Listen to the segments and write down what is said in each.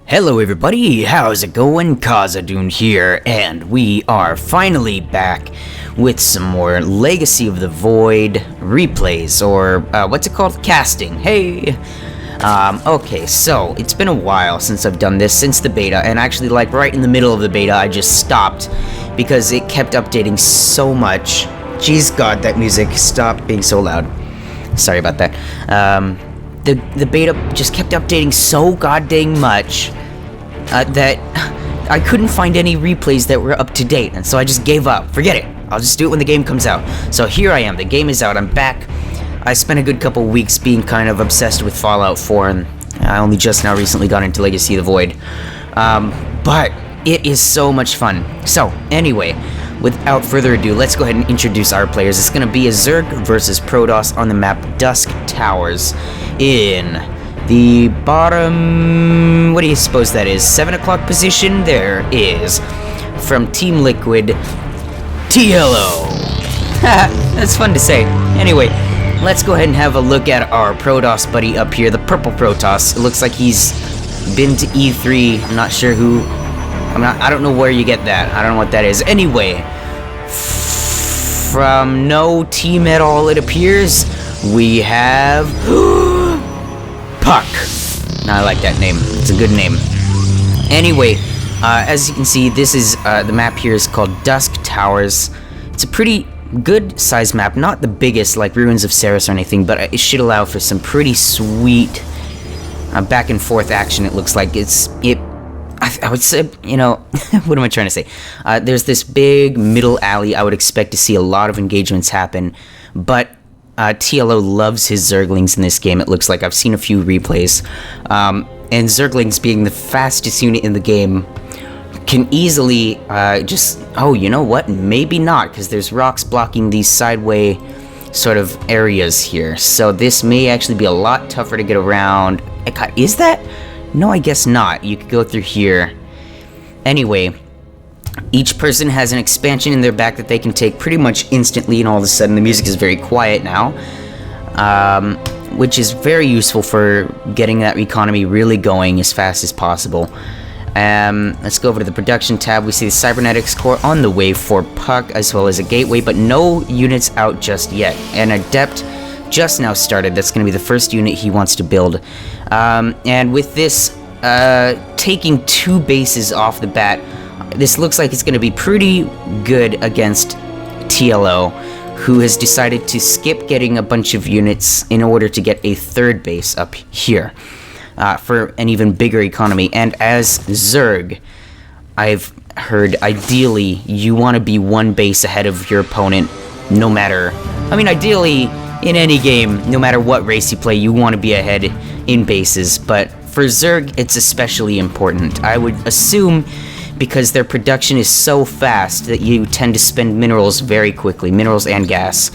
Hello everybody, how's it going? KhasAdun here, and we are finally back with some more Legacy of the Void replays, or what's it called? Casting. Hey! Okay, so it's been a while since I've done this, since the beta, and actually like right in the middle of the beta I just stopped because it kept updating so much. Jeez God, that music, stop being so loud. Sorry about that. The beta just kept updating so goddamn much that I couldn't find any replays that were up to date, and so I just gave up. Forget it. I'll just do it when the game comes out. So here I am. The game is out. I'm back. I spent a good couple weeks being kind of obsessed with Fallout 4, and I only just now recently got into Legacy of the Void. But it is so much fun. So anyway, without further ado, let's go ahead and introduce our players. It's going to be a Zerg versus Protoss on the map Dusk Towers in the bottom, what do you suppose that is? 7 o'clock position? There is, from Team Liquid, TLO. That's fun to say. Anyway, let's go ahead and have a look at our Protoss buddy up here, the purple Protoss. It looks like he's been to E3. I'm not sure who. I don't know where you get that. I don't know what that is. Anyway, from no team at all, it appears, we have Puck. I like that name. It's a good name. Anyway, as you can see, this is the map here is called Dusk Towers. It's a pretty good size map, not the biggest like Ruins of Ceres or anything, but it should allow for some pretty sweet back and forth action. It looks like I would say, you know, what am I trying to say? There's this big middle alley. I would expect to see a lot of engagements happen, but TLO loves his Zerglings in this game, it looks like. I've seen a few replays. And Zerglings being the fastest unit in the game can easily just... Oh, you know what? Maybe not, because there's rocks blocking these sideway sort of areas here. So this may actually be a lot tougher to get around. Is that? No, I guess not. You could go through here. Anyway, each person has an expansion in their back that they can take pretty much instantly, and all of a sudden the music is very quiet now, which is very useful for getting that economy really going as fast as possible. Let's go over to the production tab. We see the cybernetics core on the way for Puck, as well as a gateway, but no units out just yet. An adept just now started. That's going to be the first unit he wants to build. And with this taking 2 bases off the bat, this looks like it's going to be pretty good against TLO, who has decided to skip getting a bunch of units in order to get a 3rd base up here for an even bigger economy. And as Zerg, I've heard ideally you want to be 1 base ahead of your opponent, no matter... I mean, ideally, in any game, no matter what race you play, you want to be ahead in bases, but for Zerg, it's especially important. I would assume because their production is so fast that you tend to spend minerals very quickly, minerals and gas,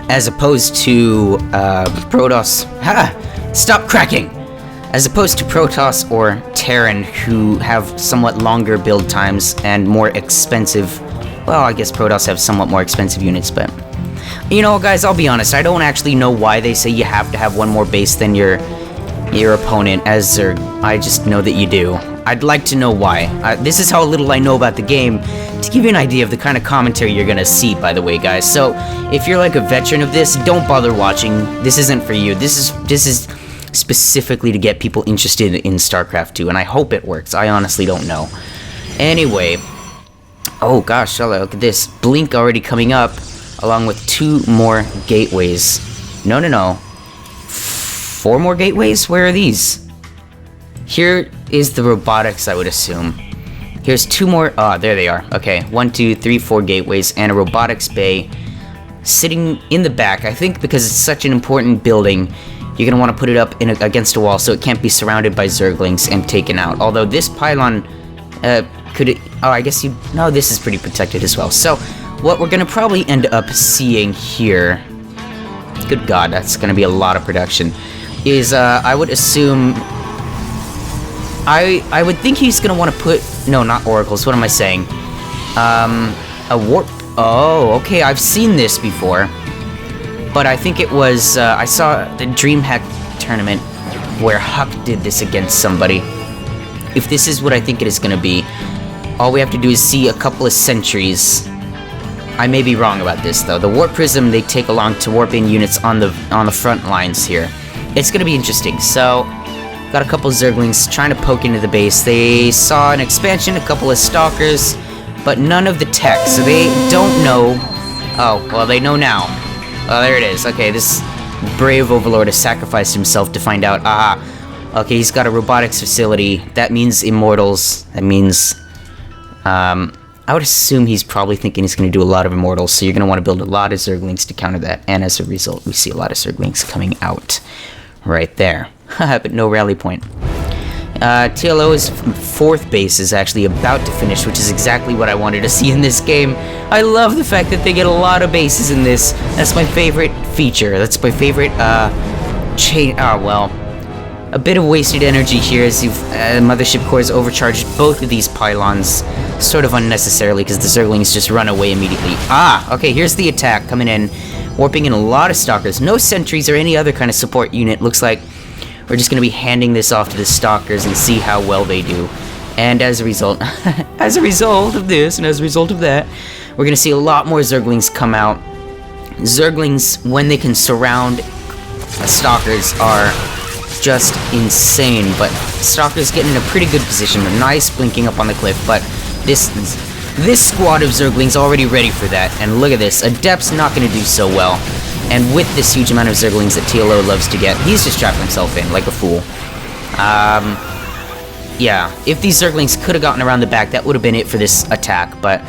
as opposed to Protoss. Stop cracking! As opposed to Protoss or Terran, who have somewhat longer build times and more expensive. Well, I guess Protoss have somewhat more expensive units, but you know, guys, I'll be honest. I don't actually know why they say you have to have 1 more base than your opponent as Zerg. I just know that you do. I'd like to know why. This is how little I know about the game, to give you an idea of the kind of commentary you're gonna see, by the way, guys. So, if you're like a veteran of this, don't bother watching. This isn't for you. This is specifically to get people interested in StarCraft 2, and I hope it works. I honestly don't know. Anyway, oh gosh, look at this. Blink already coming up, along with 2 more gateways. No. 4 more gateways? Where are these? Here is the robotics, I would assume. Here's 2 more. Ah, there they are. Okay, 1, 2, 3, 4 gateways and a robotics bay sitting in the back. I think because it's such an important building, you're gonna want to put it up against a wall so it can't be surrounded by Zerglings and taken out. Although this pylon could it? Oh, I guess you. No, this is pretty protected as well. So what we're gonna probably end up seeing here. Good God, that's gonna be a lot of production. Is I would assume. I would think he's gonna want to put... No, not oracles. What am I saying? A warp... Oh, okay. I've seen this before. But I think it was... I saw the DreamHack tournament where Huck did this against somebody. if this is what I think it is going to be, all we have to do is see a couple of sentries. I may be wrong about this though. The warp prism they take along to warp in units on the front lines here. It's going to be interesting. So, got a couple of Zerglings trying to poke into the base. They saw an expansion, a couple of stalkers, but none of the tech. So they don't know. Oh, well they know now. Oh, there it is. Okay, this brave overlord has sacrificed himself to find out. Aha. Okay, he's got a robotics facility. That means immortals. That means I would assume he's probably thinking he's going to do a lot of immortals, so you're going to want to build a lot of Zerglings to counter that, and as a result, we see a lot of Zerglings coming out right there. But no rally point. TLO's 4th base is actually about to finish, which is exactly what I wanted to see in this game. I love the fact that they get a lot of bases in this. That's my favorite feature. That's my favorite, well, a bit of wasted energy here as you've, Mothership Core has overcharged both of these pylons, sort of unnecessarily, because the Zerglings just run away immediately. Okay, here's the attack coming in, warping in a lot of Stalkers. No sentries or any other kind of support unit. Looks like we're just going to be handing this off to the Stalkers and see how well they do. And as a result, as a result of this, and as a result of that, we're going to see a lot more Zerglings come out. Zerglings, when they can surround Stalkers, are just insane, but Stalkers getting in a pretty good position. A nice blinking up on the cliff, but this squad of Zerglings already ready for that. And look at this, Adept's not going to do so well. And with this huge amount of Zerglings that TLO loves to get, he's just trapped himself in like a fool. Yeah, if these Zerglings could have gotten around the back, that would have been it for this attack, but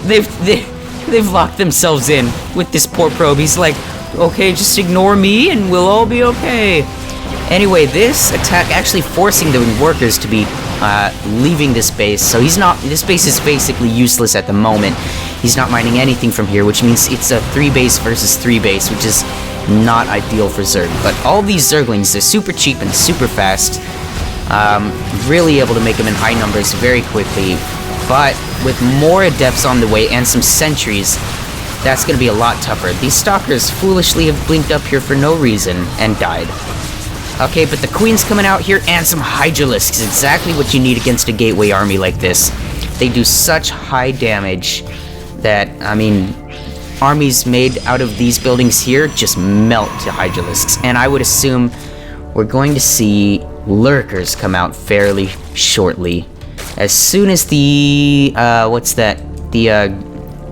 they've locked themselves in with this poor probe. He's like, okay, just ignore me and we'll all be okay. Anyway, this attack actually forcing the workers to be leaving this base, so this base is basically useless at the moment. He's not mining anything from here, which means it's a 3 base versus 3 base, which is not ideal for Zerg. But all these Zerglings, they're super cheap and super fast, really able to make them in high numbers very quickly, but with more Adepts on the way and some sentries, that's going to be a lot tougher. These Stalkers foolishly have blinked up here for no reason and died. Okay, but the Queen's coming out here, and some Hydralisks, exactly what you need against a gateway army like this. They do such high damage that, I mean, armies made out of these buildings here just melt to Hydralisks. And I would assume we're going to see Lurkers come out fairly shortly. As soon as the, what's that? The,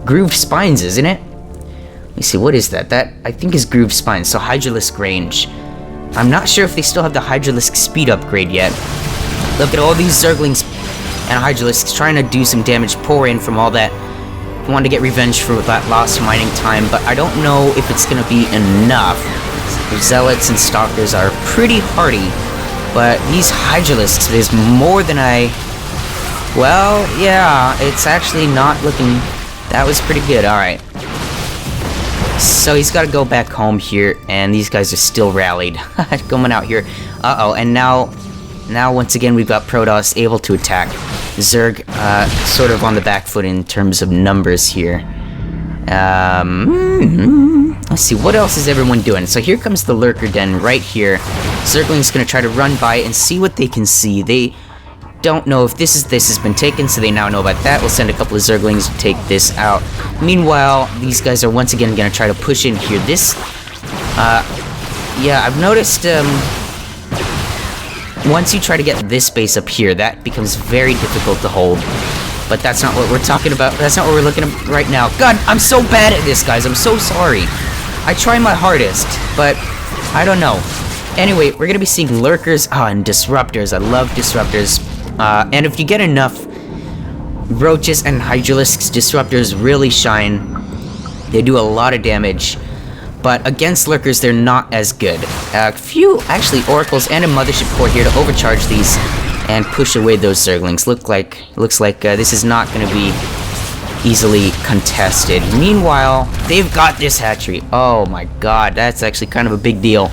Grooved Spines, isn't it? Let me see, what is that? That, I think, is Grooved Spines, so Hydralisk range. I'm not sure if they still have the Hydralisk speed upgrade yet. Look at all these Zerglings and Hydralisks trying to do some damage, pour in from all that. Want to get revenge for that lost mining time, but I don't know if it's going to be enough. Zealots and Stalkers are pretty hardy, but these Hydralisks is more than well, yeah, it's actually not looking... That was pretty good, alright. So he's got to go back home here, and these guys are still rallied. Coming out here. Uh-oh, and now once again we've got Protoss able to attack. Zerg, sort of on the back foot in terms of numbers here. Let's see, what else is everyone doing? So here comes the Lurker Den right here. Zergling's gonna try to run by and see what they can see. They don't know if this has been taken, so they now know about that. We'll send a couple of Zerglings to take this out. Meanwhile, these guys are once again gonna try to push in here. Yeah, I've noticed, once you try to get this base up here, that becomes very difficult to hold. But that's not what we're talking about. That's not what we're looking at right now. God, I'm so bad at this, guys. I'm so sorry. I try my hardest, but I don't know. Anyway, we're gonna be seeing Lurkers and Disruptors. I love Disruptors. And if you get enough Roaches and Hydralisks, Disruptors really shine. They do a lot of damage. But against Lurkers, they're not as good. A few, actually, Oracles and a Mothership Core here to overcharge these and push away those Zerglings. Looks like this is not going to be easily contested. Meanwhile, they've got this hatchery. Oh my god, that's actually kind of a big deal.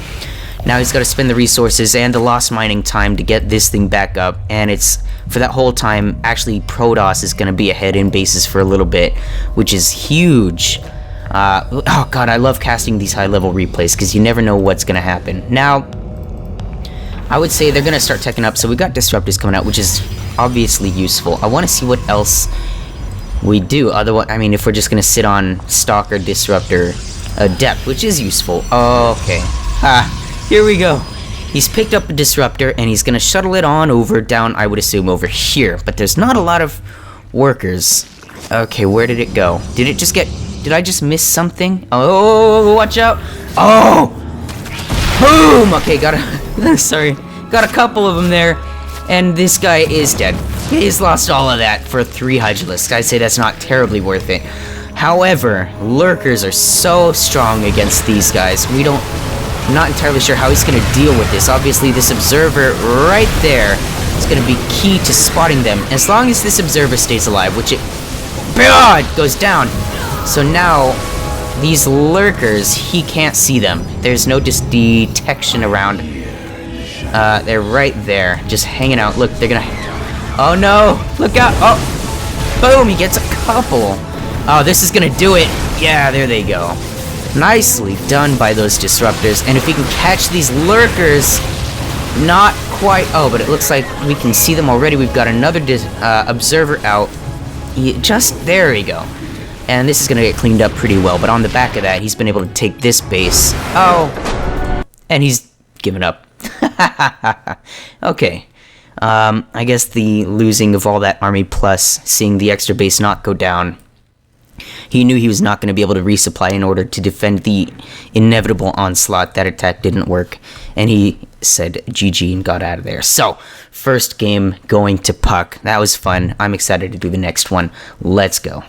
Now he's got to spend the resources and the lost mining time to get this thing back up, and it's, for that whole time, actually Protoss is going to be ahead in bases for a little bit, which is huge. Oh god, I love casting these high-level replays, because you never know what's going to happen. Now, I would say they're gonna start teching up. So we got disruptors coming out, which is obviously useful. I want to see what else we do. Otherwise, I mean, if we're just gonna sit on Stalker, Disruptor, Adept, which is useful. Okay. Here we go. He's picked up a Disruptor, and he's gonna shuttle it on over down, I would assume, over here. But there's not a lot of workers. Okay, where did it go? Did it just get... Did I just miss something? Oh, watch out. Oh! Boom! Okay, got a... Sorry. Got a couple of them there. And this guy is dead. He's lost all of that for 3 Hydralisks. I'd say that's not terribly worth it. However, Lurkers are so strong against these guys. I'm not entirely sure how he's going to deal with this. Obviously, this Observer right there is going to be key to spotting them. As long as this Observer stays alive, which it goes down. So now, these Lurkers, he can't see them. There's no detection around. They're right there, just hanging out. Look, they're gonna... Oh no! Look out! Oh! Boom! He gets a couple. Oh, this is gonna do it. Yeah, there they go. Nicely done by those Disruptors. And if we can catch these Lurkers... Not quite... Oh, but it looks like we can see them already. We've got another Observer out. Just... There we go. And this is gonna get cleaned up pretty well. But on the back of that, he's been able to take this base. Oh! And he's given up. Okay. I guess the losing of all that army plus seeing the extra base not go down, he knew he was not going to be able to resupply in order to defend the inevitable onslaught. That attack didn't work, and he said GG and got out of there. So, first game going to Puck. That was fun. I'm excited to do the next one. Let's go.